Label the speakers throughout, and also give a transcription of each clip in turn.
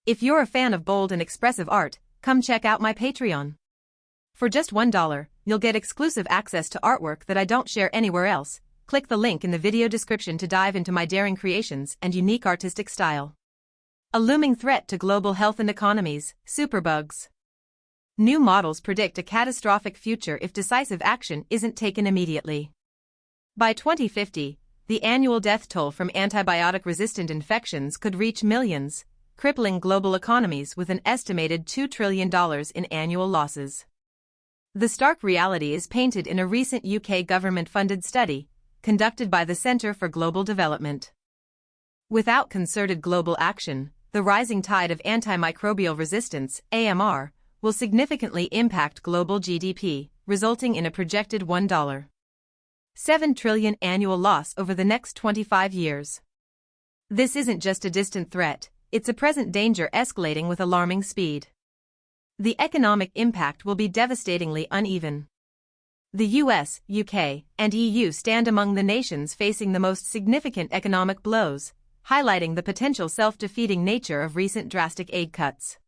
Speaker 1: If you're a fan of bold and expressive art, come check out my Patreon. For just $1, you'll get exclusive access to artwork that I don't share anywhere else. Click the link in the video description to dive into my daring creations and unique artistic style. A looming threat to global health and economies, superbugs. New models predict a catastrophic future if decisive action isn't taken immediately. By 2050, the annual death toll from antibiotic-resistant infections could reach millions, crippling global economies with an estimated $2 trillion in annual losses. The stark reality is painted in a recent UK government-funded study, conducted by the Centre for Global Development. Without concerted global action, the rising tide of antimicrobial resistance, AMR, will significantly impact global GDP, resulting in a projected $1.7 trillion annual loss over the next 25 years. This isn't just a distant threat, it's a present danger escalating with alarming speed. The economic impact will be devastatingly uneven. The US, UK, and EU stand among the nations facing the most significant economic blows, highlighting the potential self-defeating nature of recent drastic aid cuts.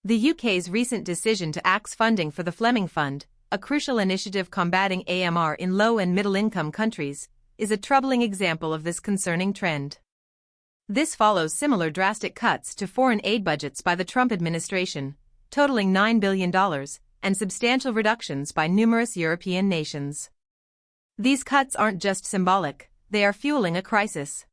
Speaker 1: The UK's recent decision to axe funding for the Fleming Fund, a crucial initiative combating AMR in low- and middle-income countries, is a troubling example of this concerning trend. This follows similar drastic cuts to foreign aid budgets by the Trump administration, totaling $9 billion, and substantial reductions by numerous European nations. These cuts aren't just symbolic, they are fueling a crisis.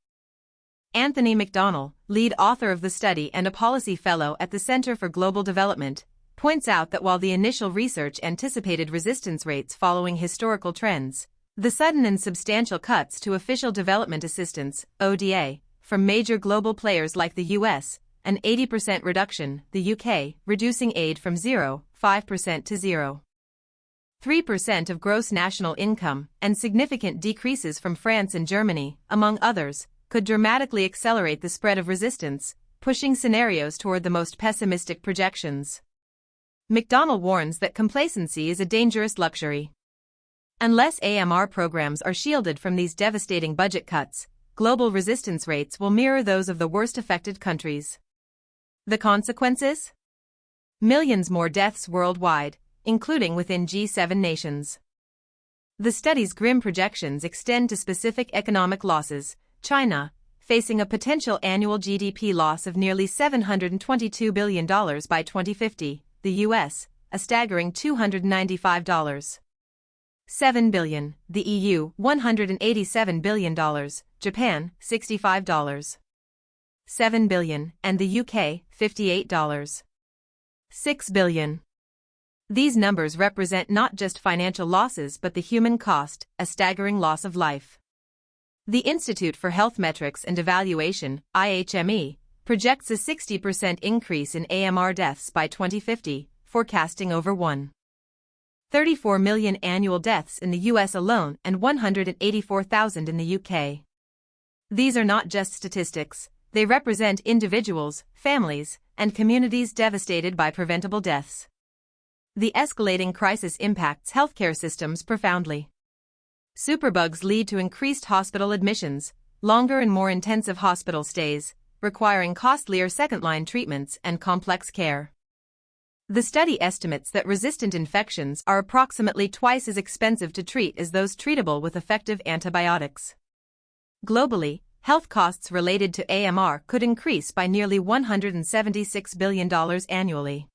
Speaker 1: Anthony McDonnell, lead author of the study and a policy fellow at the Centre for Global Development, points out that while the initial research anticipated resistance rates following historical trends, the sudden and substantial cuts to official development assistance, ODA, from major global players like the US, an 80% reduction, the UK, reducing aid from 0.5% to 0.3% of gross national income, and significant decreases from France and Germany, among others, could dramatically accelerate the spread of resistance, pushing scenarios toward the most pessimistic projections. McDonnell warns that complacency is a dangerous luxury. Unless AMR programs are shielded from these devastating budget cuts, global resistance rates will mirror those of the worst affected countries. The consequences? Millions more deaths worldwide, including within G7 nations. The study's grim projections extend to specific economic losses. China, facing a potential annual GDP loss of nearly $722 billion by 2050, the US, a staggering $295.7 billion, the EU, $187 billion, Japan, $65.7 billion, and the UK, $58.6 billion. These numbers represent not just financial losses but the human cost, a staggering loss of life. The Institute for Health Metrics and Evaluation, IHME, projects a 60% increase in AMR deaths by 2050, forecasting over 1.34 million annual deaths in the US alone and 184,000 in the UK. These are not just statistics, they represent individuals, families, and communities devastated by preventable deaths. The escalating crisis impacts healthcare systems profoundly. Superbugs lead to increased hospital admissions, longer and more intensive hospital stays, requiring costlier second-line treatments and complex care. The study estimates that resistant infections are approximately twice as expensive to treat as those treatable with effective antibiotics. Globally, health costs related to AMR could increase by nearly $176 billion annually.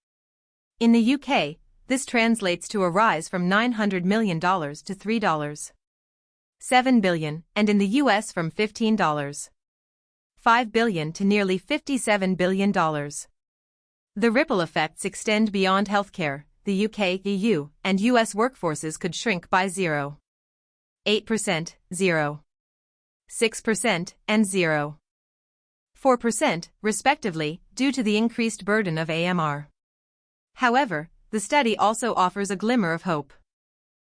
Speaker 1: In the UK, this translates to a rise from $900 million to $3.7 billion, and in the US from $15.5 billion to nearly $57 billion. The ripple effects extend beyond healthcare. The UK, EU, and US workforces could shrink by 0.8%, 0.6%, and 0.4%, respectively, due to the increased burden of AMR. However, the study also offers a glimmer of hope.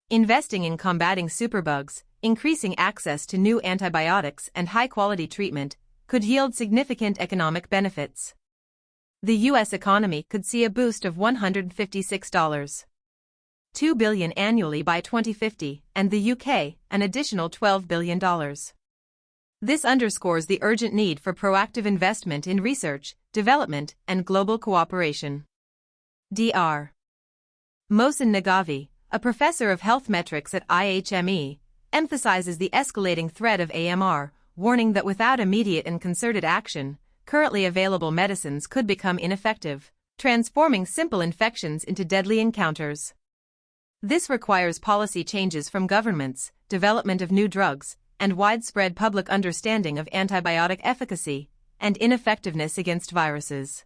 Speaker 1: Investing in combating superbugs, increasing access to new antibiotics and high-quality treatment, could yield significant economic benefits. The U.S. economy could see a boost of $156.2 billion annually by 2050, and the UK, an additional $12 billion. This underscores the urgent need for proactive investment in research, development, and global cooperation. Dr. Mohsen Nagavi, a professor of health metrics at IHME, emphasizes the escalating threat of AMR, warning that without immediate and concerted action, currently available medicines could become ineffective, transforming simple infections into deadly encounters. This requires policy changes from governments, development of new drugs, and widespread public understanding of antibiotic efficacy and ineffectiveness against viruses.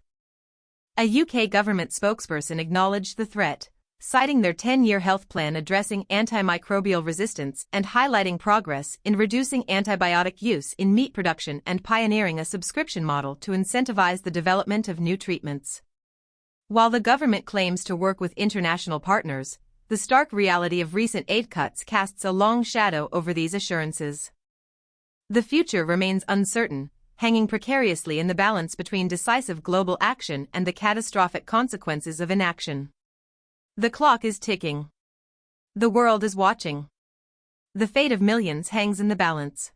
Speaker 1: A UK government spokesperson acknowledged the threat, citing their 10-year health plan addressing antimicrobial resistance and highlighting progress in reducing antibiotic use in meat production and pioneering a subscription model to incentivize the development of new treatments. While the government claims to work with international partners, the stark reality of recent aid cuts casts a long shadow over these assurances. The future remains uncertain, hanging precariously in the balance between decisive global action and the catastrophic consequences of inaction. The clock is ticking. The world is watching. The fate of millions hangs in the balance.